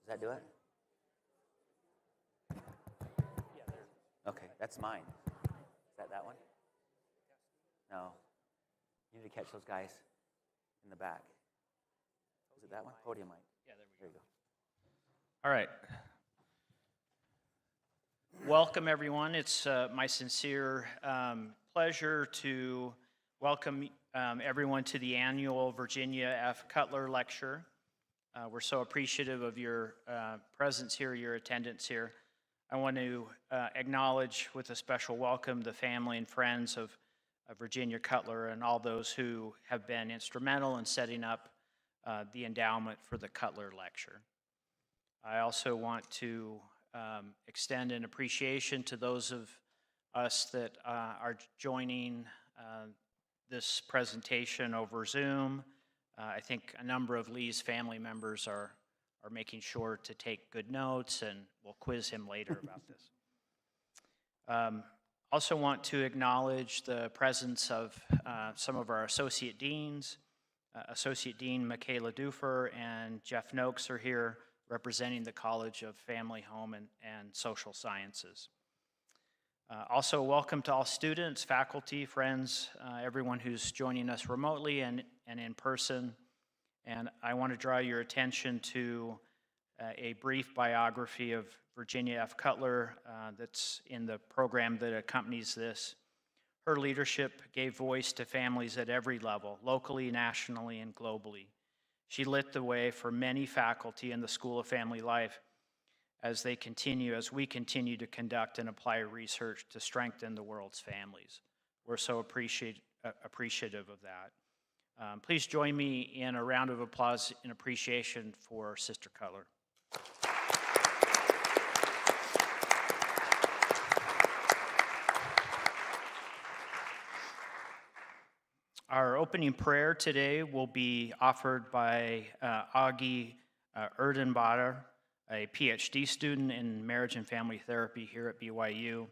Does that do it? Okay, that's mine. Is that one? No. You need to catch those guys in the back. Is it that one? Podium mic. Yeah, There you go. All right. Welcome, everyone. It's my sincere pleasure to welcome everyone to the annual Virginia F. Cutler Lecture. We're so appreciative of your presence here, your attendance here. I want to acknowledge with a special welcome the family and friends of Virginia Cutler and all those who have been instrumental in setting up the endowment for the Cutler Lecture. I also want to extend an appreciation to those of us that are joining this presentation over Zoom. I think a number of Lee's family members are making sure to take good notes, and we'll quiz him later about this. Also want to acknowledge the presence of some of our associate deans. Associate Dean Michaela Dufer and Jeff Noakes are here representing the College of Family, Home, and Social Sciences. Also, welcome to all students, faculty, friends, everyone who's joining us remotely and in person. And I want to draw your attention to a brief biography of Virginia F. Cutler that's in the program that accompanies this. Her leadership gave voice to families at every level, locally, nationally, and globally. She lit the way for many faculty in the School of Family Life as we continue to conduct and apply research to strengthen the world's families. We're so appreciative of that. Please join me in a round of applause in appreciation for Sister Cutler. Our opening prayer today will be offered by Augie Erdenbader, a PhD student in marriage and family therapy here at BYU.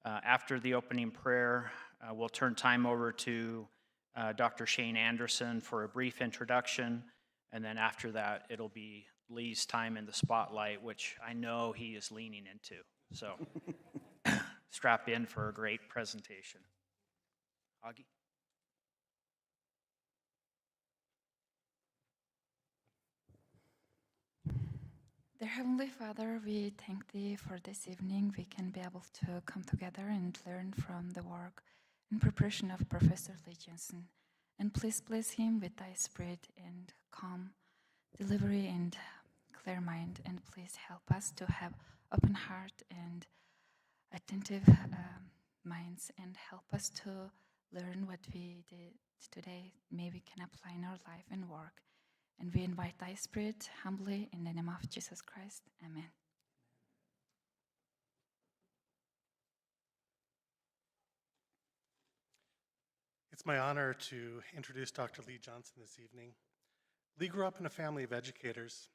After the opening prayer, we'll turn time over to Dr. Shane Anderson for a brief introduction, and then after that, it'll be Lee's time in the spotlight, which I know he is leaning into. So strap in for a great presentation. Augie? Dear Heavenly Father, we thank Thee for this evening. We can be able to come together and learn from the work and preparation of Professor Lee Johnson. And please bless him with Thy Spirit and calm delivery and clear mind. And please help us to have open heart and attentive minds, and help us to learn what we did today. Maybe we can apply in our life and work. And we invite Thy Spirit humbly in the name of Jesus Christ. Amen. It's my honor to introduce Dr. Lee Johnson this evening. Lee grew up in a family of educators.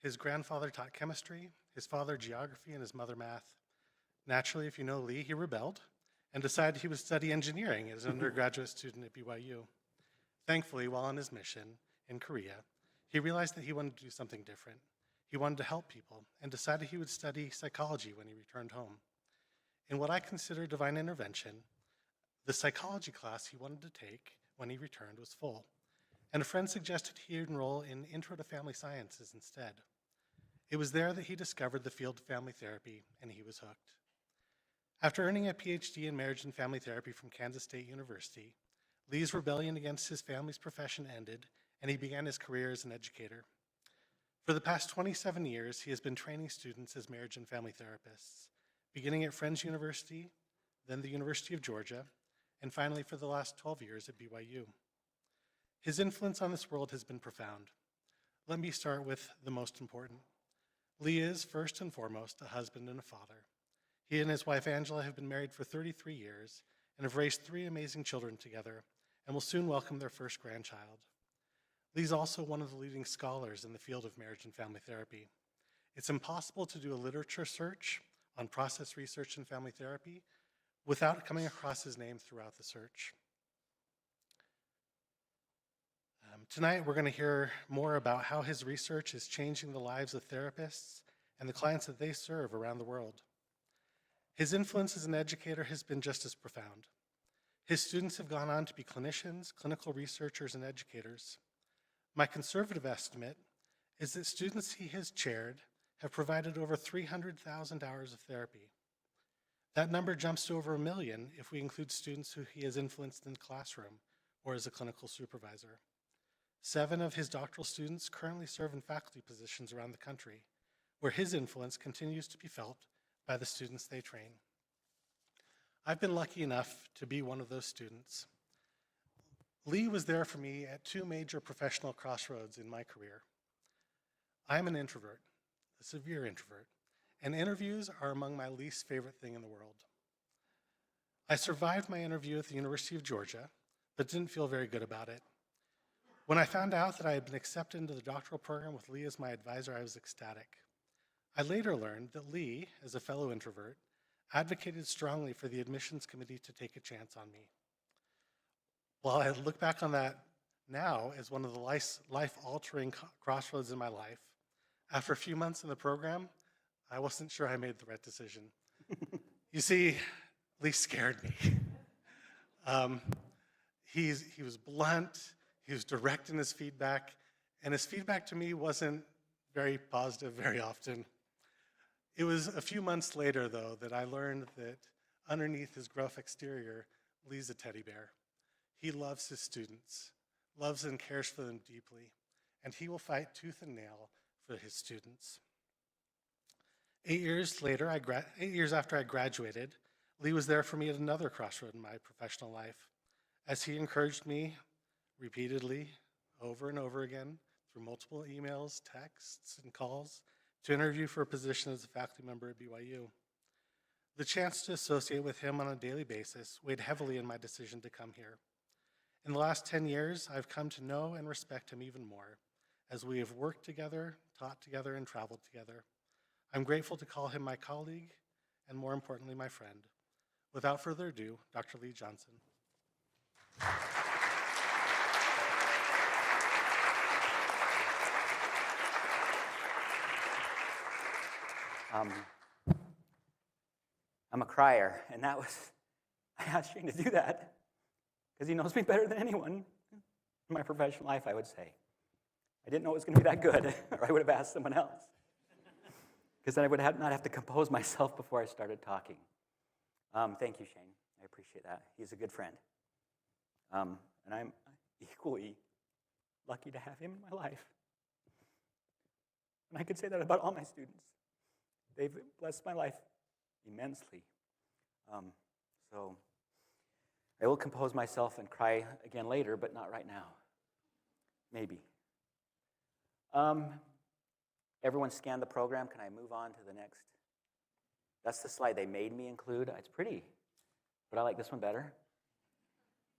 His grandfather taught chemistry, his father geography, and his mother math. Naturally, if you know Lee, he rebelled and decided he would study engineering as an undergraduate student at BYU. Thankfully, while on his mission in Korea, he realized that he wanted to do something different. He wanted to help people and decided he would study psychology when he returned home. In what I consider divine intervention, the psychology class he wanted to take when he returned was full, and a friend suggested he enroll in Intro to Family Sciences instead. It was there that he discovered the field of family therapy, and he was hooked. After earning a PhD in marriage and family therapy from Kansas State University, Lee's rebellion against his family's profession ended, and he began his career as an educator. For the past 27 years, he has been training students as marriage and family therapists, beginning at Friends University, then the University of Georgia, and finally for the last 12 years at BYU. His influence on this world has been profound. Let me start with the most important. Lee is, first and foremost, a husband and a father. He and his wife Angela have been married for 33 years and have raised 3 amazing children together, and will soon welcome their first grandchild. Lee's also one of the leading scholars in the field of marriage and family therapy. It's impossible to do a literature search on process research in family therapy without coming across his name throughout the search. Tonight, we're going to hear more about how his research is changing the lives of therapists and the clients that they serve around the world. His influence as an educator has been just as profound. His students have gone on to be clinicians, clinical researchers, and educators. My conservative estimate is that students he has chaired have provided over 300,000 hours of therapy. That number jumps to over 1 million if we include students who he has influenced in the classroom or as a clinical supervisor. 7 of his doctoral students currently serve in faculty positions around the country, where his influence continues to be felt by the students they train. I've been lucky enough to be one of those students. Lee was there for me at 2 major professional crossroads in my career. I'm an introvert, a severe introvert, and interviews are among my least favorite thing in the world. I survived my interview at the University of Georgia, but didn't feel very good about it. When I found out that I had been accepted into the doctoral program with Lee as my advisor, I was ecstatic. I later learned that Lee, as a fellow introvert, advocated strongly for the admissions committee to take a chance on me. While I look back on that now as one of the life-altering crossroads in my life, after a few months in the program, I wasn't sure I made the right decision. You see, Lee scared me. He was blunt, he was direct in his feedback, and his feedback to me wasn't very positive very often. It was a few months later, though, that I learned that underneath his gruff exterior, Lee's a teddy bear. He loves his students, loves and cares for them deeply, and he will fight tooth and nail for his students. 8 years after I graduated, Lee was there for me at another crossroad in my professional life, as he encouraged me repeatedly, over and over again, through multiple emails, texts, and calls, to interview for a position as a faculty member at BYU. The chance to associate with him on a daily basis weighed heavily in my decision to come here. In the last 10 years, I've come to know and respect him even more, as we have worked together, taught together, and traveled together. I'm grateful to call him my colleague, and more importantly, my friend. Without further ado, Dr. Lee Johnson. I'm a crier, and I asked Shane to do that because he knows me better than anyone in my professional life, I would say. I didn't know it was going to be that good, or I would have asked someone else, because then I would not have to compose myself before I started talking. Thank you, Shane. I appreciate that. He's a good friend. And I'm equally lucky to have him in my life. And I could say that about all my students. They've blessed my life immensely. So I will compose myself and cry again later, but not right now. Maybe. Everyone scan the program. Can I move on to the next? That's the slide they made me include. It's pretty, but I like this one better.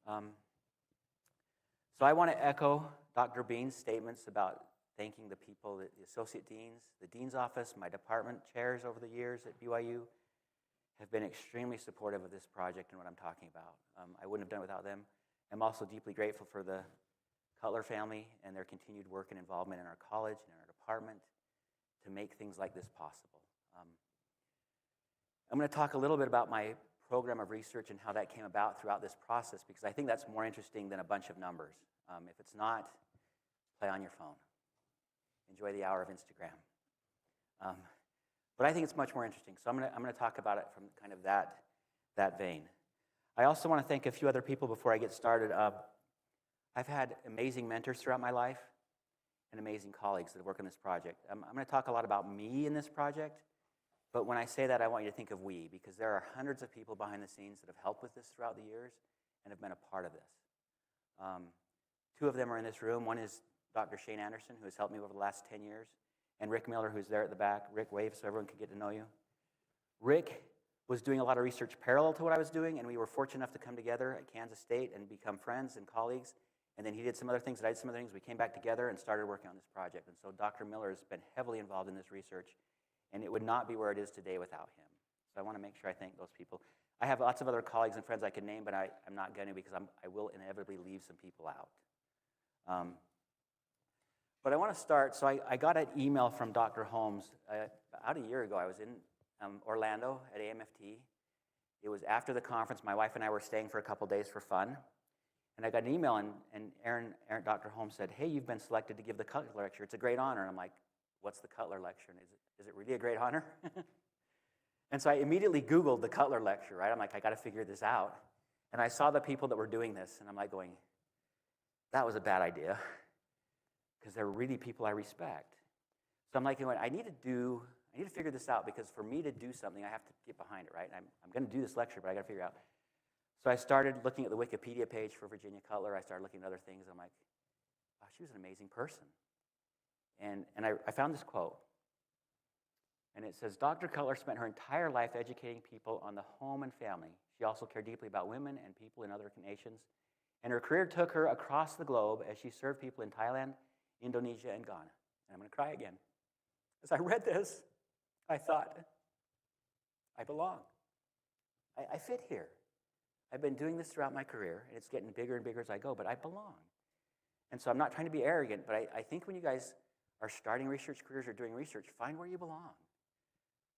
So I want to echo Dr. Bean's statements about thanking the people, the associate deans, the dean's office, my department chairs over the years at BYU have been extremely supportive of this project and what I'm talking about. I wouldn't have done it without them. I'm also deeply grateful for the Cutler family and their continued work and involvement in our college and in our department to make things like this possible. I'm going to talk a little bit about my program of research and how that came about throughout this process, because I think that's more interesting than a bunch of numbers. If it's not, play on your phone. Enjoy the hour of Instagram. But I think it's much more interesting, so I'm going to talk about it from kind of that vein. I also want to thank a few other people before I get started. I've had amazing mentors throughout my life and amazing colleagues that work on this project. I'm going to talk a lot about me in this project, but when I say that, I want you to think of we, because there are hundreds of people behind the scenes that have helped with this throughout the years and have been a part of this. 2 of them are in this room. One is Dr. Shane Anderson, who has helped me over the last 10 years, and Rick Miller, who's there at the back. Rick, wave so everyone can get to know you. Rick was doing a lot of research parallel to what I was doing, and we were fortunate enough to come together at Kansas State and become friends and colleagues. And then he did some other things, and I did some other things. We came back together and started working on this project. And so Dr. Miller has been heavily involved in this research, and it would not be where it is today without him. So I want to make sure I thank those people. I have lots of other colleagues and friends I could name, but I'm not going to, because I will inevitably leave some people out. But I want to start. So I got an email from Dr. Holmes about a year ago. I was in Orlando at AMFT. It was after the conference. My wife and I were staying for a couple days for fun. And I got an email, and Dr. Holmes said, hey, you've been selected to give the Cutler lecture. It's a great honor. And I'm like, what's the Cutler lecture? And is it really a great honor? And so I immediately Googled the Cutler lecture, right? I'm like, I got to figure this out. And I saw the people that were doing this, and I'm like going, that was a bad idea, because they're really people I respect. So I'm like, you know what, I need to figure this out, because for me to do something, I have to get behind it, right? I'm going to do this lecture, but I got to figure it out. So I started looking at the Wikipedia page for Virginia Cutler. I started looking at other things. I'm like, wow, she was an amazing person. And I found this quote. And it says, Dr. Cutler spent her entire life educating people on the home and family. She also cared deeply about women and people in other nations. And her career took her across the globe as she served people in Thailand, Indonesia, and Ghana. And I'm going to cry again. As I read this, I thought, I belong. I fit here. I've been doing this throughout my career, and it's getting bigger and bigger as I go, but I belong. And so I'm not trying to be arrogant, but I think when you guys are starting research careers or doing research, find where you belong.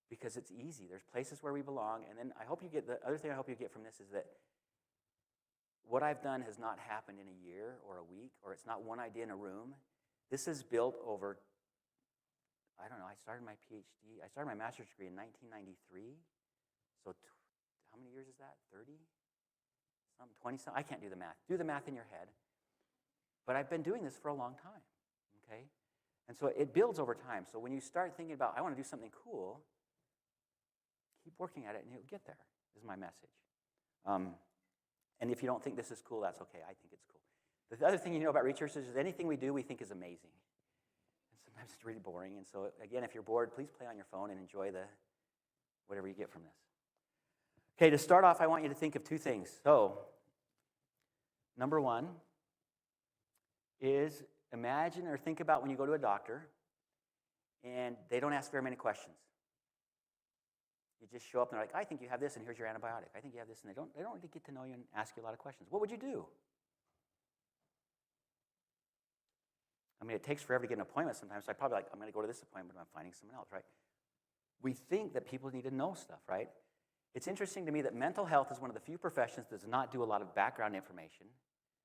Because it's easy. There's places where we belong. And then I hope you get, the other thing I hope you get from this is that what I've done has not happened in a year or a week, or it's not one idea in a room. This is built over, I don't know, I started my master's degree in 1993. So how many years is that? 30? 20 something? I can't do the math. Do the math in your head. But I've been doing this for a long time, okay? And so it builds over time. So when you start thinking about, I want to do something cool, keep working at it and you'll get there, is my message. And if you don't think this is cool, that's okay. I think it's cool. The other thing you know about research is anything we do, we think is amazing. And sometimes it's really boring. And so again, if you're bored, please play on your phone and enjoy whatever you get from this. Okay, to start off, I want you to think of two things. So, number one is imagine or think about when you go to a doctor and they don't ask very many questions. You just show up and they're like, I think you have this and here's your antibiotic. I think you have this, and they don't really get to know you and ask you a lot of questions. What would you do? I mean, it takes forever to get an appointment sometimes, so I'm probably like, I'm going to go to this appointment, but I'm finding someone else, right? We think that people need to know stuff, right? It's interesting to me that mental health is one of the few professions that does not do a lot of background information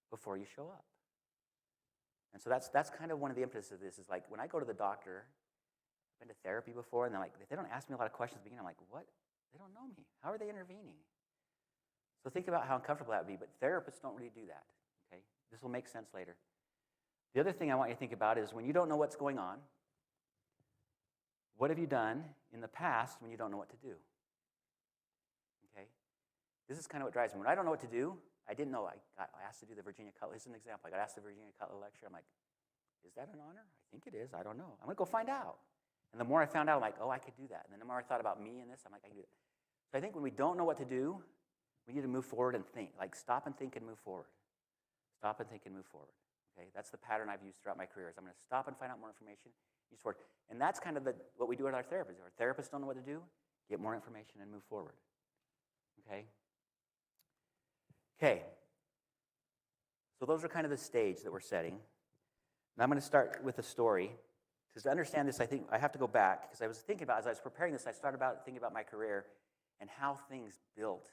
before you show up. And so that's kind of one of the impetus of this, is like when I go to the doctor, I've been to therapy before, and they're like, if they don't ask me a lot of questions at the beginning, I'm like, what? They don't know me. How are they intervening? So think about how uncomfortable that would be, but therapists don't really do that, okay? This will make sense later. The other thing I want you to think about is when you don't know what's going on, what have you done in the past when you don't know what to do? Okay? This is kind of what drives me. When I don't know what to do, I didn't know. I got asked to do the Virginia Cutler. This is an example. I got asked the Virginia Cutler lecture. I'm like, is that an honor? I think it is. I don't know. I'm going to go find out. And the more I found out, I'm like, oh, I could do that. And then the more I thought about me and this, I'm like, I can do it. So I think when we don't know what to do, we need to move forward and think. Like, stop and think and move forward. Stop and think and move forward. Okay? That's the pattern I've used throughout my career. Is I'm going to stop and find out more information, use forward. And that's kind of what we do with our therapists. Our therapists don't know what to do, get more information and move forward. Okay? Okay. So those are kind of the stage that we're setting. Now I'm going to start with a story. Because to understand this, I think I have to go back, because I was thinking about, as I was preparing this, I started thinking about my career and how things built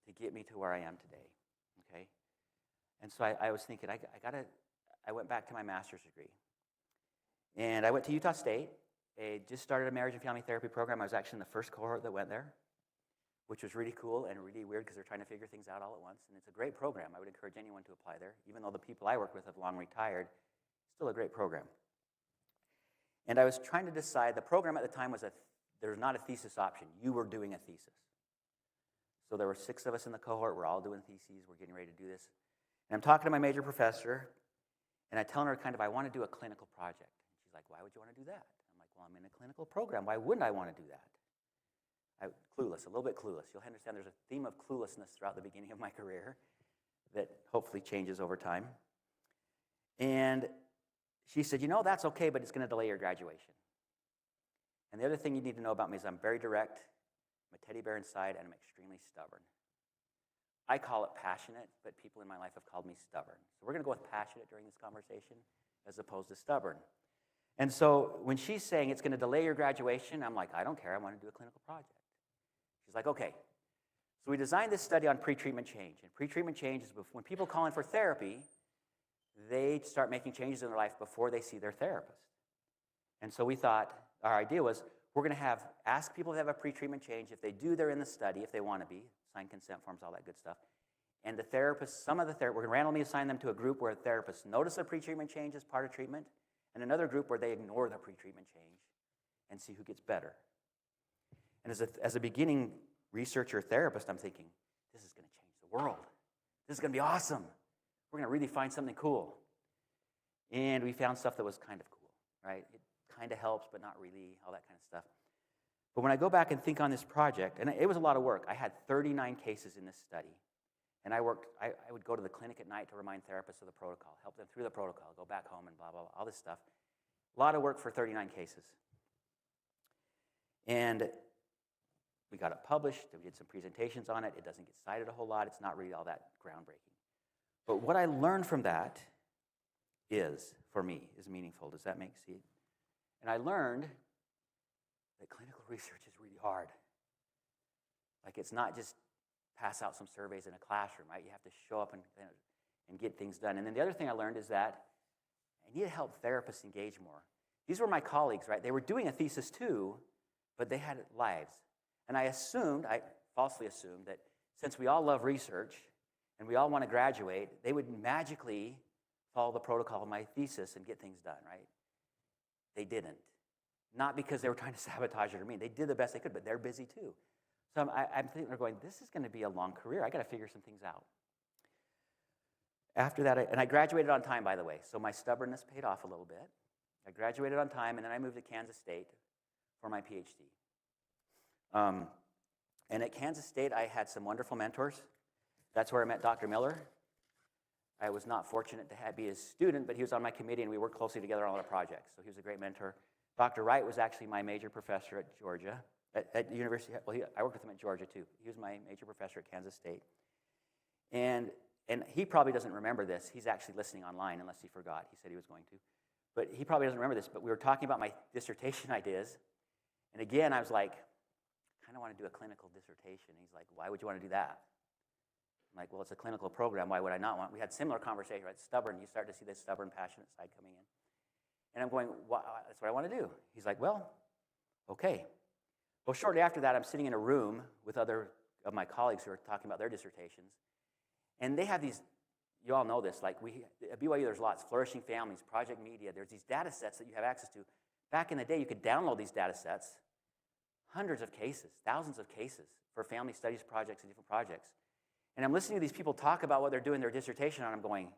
to get me to where I am today, okay? And so I was thinking, I went back to my master's degree. And I went to Utah State. I just started a marriage and family therapy program. I was actually in the first cohort that went there, which was really cool and really weird because they're trying to figure things out all at once. And it's a great program. I would encourage anyone to apply there. Even though the people I work with have long retired, still a great program. And I was trying to decide, the program at the time was there was not a thesis option. You were doing a thesis. So there were 6 of us in the cohort. We're all doing theses. We're getting ready to do this. And I'm talking to my major professor, and I tell her kind of, I want to do a clinical project. And she's like, why would you want to do that? I'm like, well, I'm in a clinical program. Why wouldn't I want to do that? Clueless, a little bit clueless. You'll understand there's a theme of cluelessness throughout the beginning of my career that hopefully changes over time. And she said, you know, that's okay, but it's going to delay your graduation. And the other thing you need to know about me is I'm very direct, I'm a teddy bear inside, and I'm extremely stubborn. I call it passionate, but people in my life have called me stubborn. So we're going to go with passionate during this conversation, as opposed to stubborn. And so when she's saying it's going to delay your graduation, I'm like, I don't care. I want to do a clinical project. She's like, okay. So we designed this study on pretreatment change. And pretreatment change is when people call in for therapy, they start making changes in their life before they see their therapist. And so we thought, our idea was, we're going to ask people if they have a pretreatment change. If they do, they're in the study, if they want to be, sign consent forms, all that good stuff. And the therapist, we're going to randomly assign them to a group where therapists notice a pretreatment change as part of treatment, and another group where they ignore the pretreatment change and see who gets better. And as a beginning researcher therapist, I'm thinking, this is going to change the world. This is going to be awesome. We're going to really find something cool. And we found stuff that was kind of cool, right? It kind of helps, but not really, all that kind of stuff. But when I go back and think on this project, and it was a lot of work. I had 39 cases in this study. And I would go to the clinic at night to remind therapists of the protocol, help them through the protocol, go back home and blah, blah, blah, all this stuff. A lot of work for 39 cases. And we got it published. We did some presentations on it. It doesn't get cited a whole lot. It's not really all that groundbreaking. But what I learned from that is meaningful. Does that make sense? And I learned that clinical research is really hard. Like, it's not just pass out some surveys in a classroom, right? You have to show up and get things done. And then the other thing I learned is that I need to help therapists engage more. These were my colleagues, right? They were doing a thesis too, but they had lives. And I falsely assumed that since we all love research and we all want to graduate, they would magically follow the protocol of my thesis and get things done, right? They didn't. Not because they were trying to sabotage it or me. They did the best they could, but they're busy too. So I'm thinking, they're going, this is going to be a long career. I got to figure some things out. After that, and I graduated on time, by the way, so my stubbornness paid off a little bit. I graduated on time, and then I moved to Kansas State for my PhD. And at Kansas State, I had some wonderful mentors. That's where I met Dr. Miller. I was not fortunate to be his student, but he was on my committee, and we worked closely together on our projects, so he was a great mentor. Dr. Wright was actually my major professor at Georgia. At the university, I worked with him at Georgia too. He was my major professor at Kansas State. And he probably doesn't remember this. He's actually listening online, unless he forgot. He said he was going to. But he probably doesn't remember this, but we were talking about my dissertation ideas. And again, I was like, I kind of want to do a clinical dissertation. He's like, why would you want to do that? I'm like, well, it's a clinical program. Why would I not want? We had similar conversation, right? Stubborn. You start to see this stubborn, passionate side coming in. And I'm going, that's what I want to do. He's like, well, okay. Well, shortly after that, I'm sitting in a room with other of my colleagues who are talking about their dissertations. And they have these, you all know this, like at BYU, there's lots, Flourishing Families, Project Media. There's these data sets that you have access to. Back in the day, you could download these data sets, hundreds of cases, thousands of cases for family studies projects and different projects. And I'm listening to these people talk about what they're doing their dissertation on. I'm going,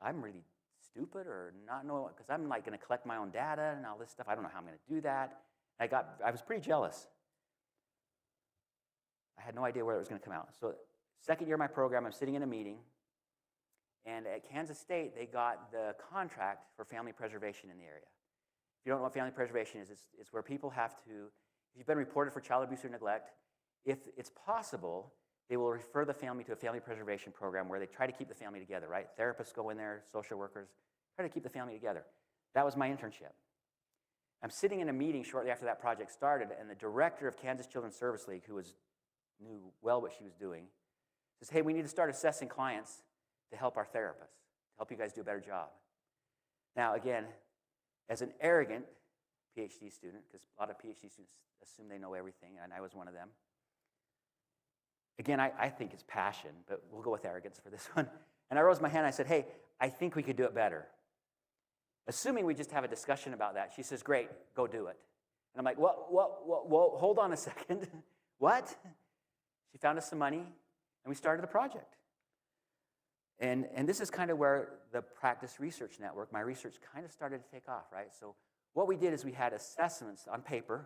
I'm really stupid or not know, because I'm like going to collect my own data and all this stuff. I don't know how I'm going to do that. I was pretty jealous. I had no idea where it was going to come out. So second year of my program, I'm sitting in a meeting, and at Kansas State, they got the contract for family preservation in the area. If you don't know what family preservation is, it's where people have to, if you've been reported for child abuse or neglect, if it's possible, they will refer the family to a family preservation program where they try to keep the family together, right? Therapists go in there, social workers, try to keep the family together. That was my internship. I'm sitting in a meeting shortly after that project started, and the director of Kansas Children's Service League, who knew well what she was doing, says, hey, we need to start assessing clients to help our therapists, to help you guys do a better job. Now, again, as an arrogant PhD student, because a lot of PhD students assume they know everything, and I was one of them. Again, I think it's passion, but we'll go with arrogance for this one. And I rose my hand, and I said, hey, I think we could do it better. Assuming we just have a discussion about that, she says, great, go do it. And I'm like, whoa, hold on a second. What? She found us some money, and we started the project. And this is kind of where the Practice Research Network, my research kind of started to take off, right? So what we did is we had assessments on paper.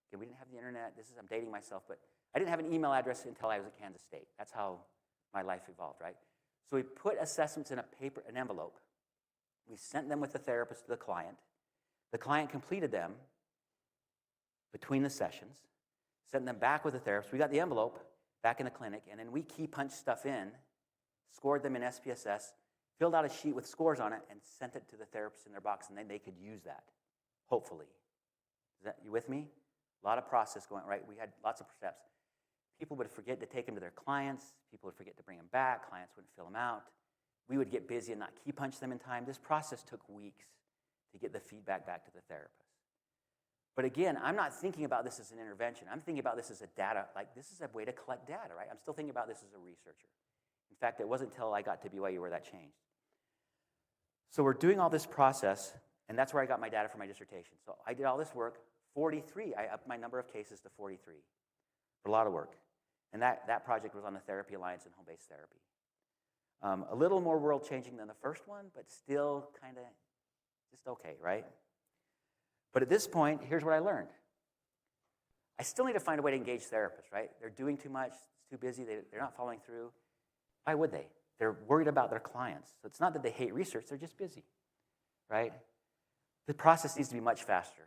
Okay, we didn't have the internet. I'm dating myself, but I didn't have an email address until I was at Kansas State. That's how my life evolved, right? So we put assessments in an envelope. We sent them with the therapist to the client. The client completed them between the sessions, sent them back with the therapist. We got the envelope back in the clinic, and then we key punched stuff in, scored them in SPSS, filled out a sheet with scores on it, and sent it to the therapist in their box, and then they could use that, hopefully. You with me? A lot of process going, right? We had lots of steps. People would forget to take them to their clients. People would forget to bring them back. Clients wouldn't fill them out. We would get busy and not key punch them in time. This process took weeks to get the feedback back to the therapist. But again, I'm not thinking about this as an intervention. I'm thinking about this as a data, like this is a way to collect data, right? I'm still thinking about this as a researcher. In fact, it wasn't until I got to BYU where that changed. So we're doing all this process, and that's where I got my data for my dissertation. So I did all this work, 43. I upped my number of cases to 43. A lot of work. And that project was on the Therapy Alliance and home-based therapy. A little more world-changing than the first one, but still kind of just okay, right? But at this point, here's what I learned. I still need to find a way to engage therapists, right? They're doing too much, it's too busy, they're not following through. Why would they? They're worried about their clients. So it's not that they hate research, they're just busy, right? The process needs to be much faster.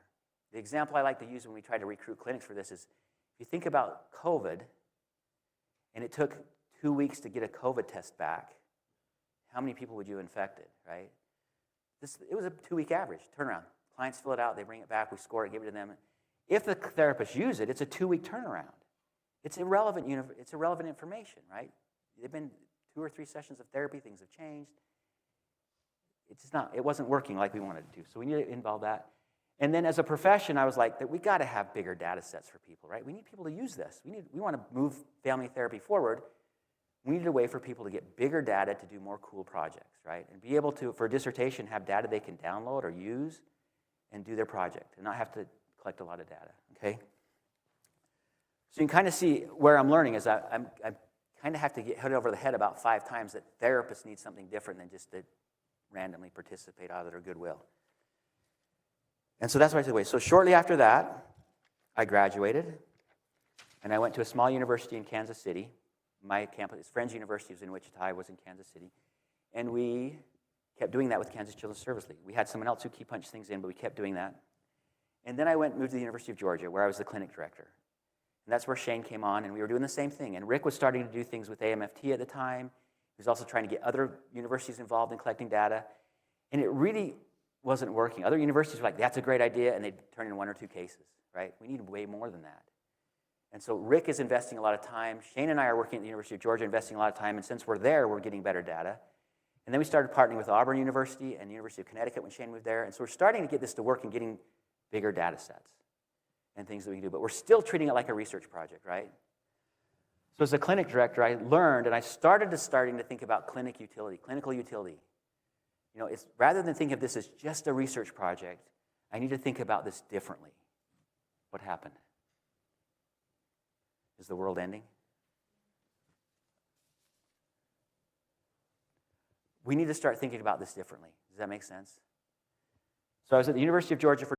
The example I like to use when we try to recruit clinics for this is, if you think about COVID, and it took 2 weeks to get a COVID test back, how many people would you have infected, right? It was a 2-week average turnaround. Clients fill it out, they bring it back, we score it, give it to them. If the therapists use it, it's a 2-week turnaround. It's irrelevant information, right? They've been 2 or 3 sessions of therapy, things have changed. It wasn't working like we wanted it to, so we need to involve that. And then as a profession, I was like, that we got to have bigger data sets for people, right? We need people to use this. We want to move family therapy forward. We need a way for people to get bigger data to do more cool projects, right? And be able to, for a dissertation, have data they can download or use and do their project and not have to collect a lot of data, okay? So you can kind of see where I'm learning is I kind of have to get hit over the head about 5 times that therapists need something different than just to randomly participate out of their goodwill. And so that's what I said. So shortly after that, I graduated, and I went to a small university in Kansas City. My campus, Friends University, was in Wichita. I was in Kansas City. And we kept doing that with Kansas Children's Service League. We had someone else who key punched things in, but we kept doing that. And then I moved to the University of Georgia, where I was the clinic director. And that's where Shane came on, and we were doing the same thing. And Rick was starting to do things with AMFT at the time. He was also trying to get other universities involved in collecting data. And it really wasn't working. Other universities were like, that's a great idea, and they'd turn in 1 or 2 cases, right? We need way more than that. And so Rick is investing a lot of time. Shane and I are working at the University of Georgia, investing a lot of time, and since we're there, we're getting better data. And then we started partnering with Auburn University and the University of Connecticut when Shane moved there. And so we're starting to get this to work and getting bigger data sets and things that we can do. But we're still treating it like a research project, right? So as a clinic director, I learned, and I starting to think about clinical utility. You know, rather than think of this as just a research project, I need to think about this differently. What happened? Is the world ending? We need to start thinking about this differently. Does that make sense? So I was at the University of Georgia for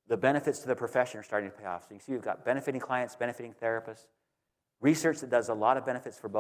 the benefits to the profession are starting to pay off. So you can see we've got benefiting clients, benefiting therapists, research that does a lot of benefits for both